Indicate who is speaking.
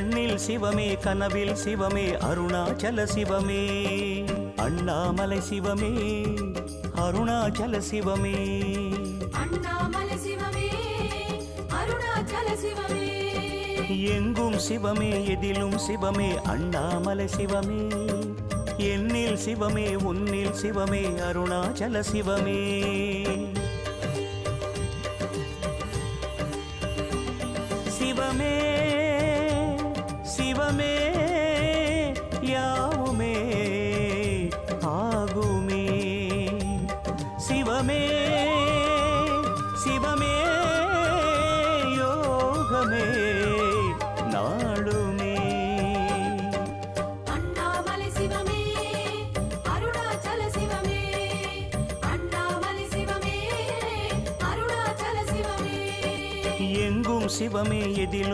Speaker 1: கண்ணில் சிவமே கனவில் சிவமே அருணாச்சல சிவமே அண்ணாமலை சிவமே அருணாச்சல சிவமே
Speaker 2: அண்ணாமலை சிவமே அருணாச்சல சிவமே
Speaker 1: எங்கும் சிவமே எதிலும் சிவமே அண்ணாமலை சிவமே என்னில் சிவமே உன்னில் சிவமே அருணாச்சல சிவமே சிவமே சிவமே யாவுமே ஆகுமே சிவமே சிவமே யோகமே நாளுமே
Speaker 2: அண்ணாமலை சிவமே அருணாச்சல சிவமே அண்ணாமலை சிவமே அருணாச்சல சிவமே
Speaker 1: எங்கும் சிவமே எதிலும்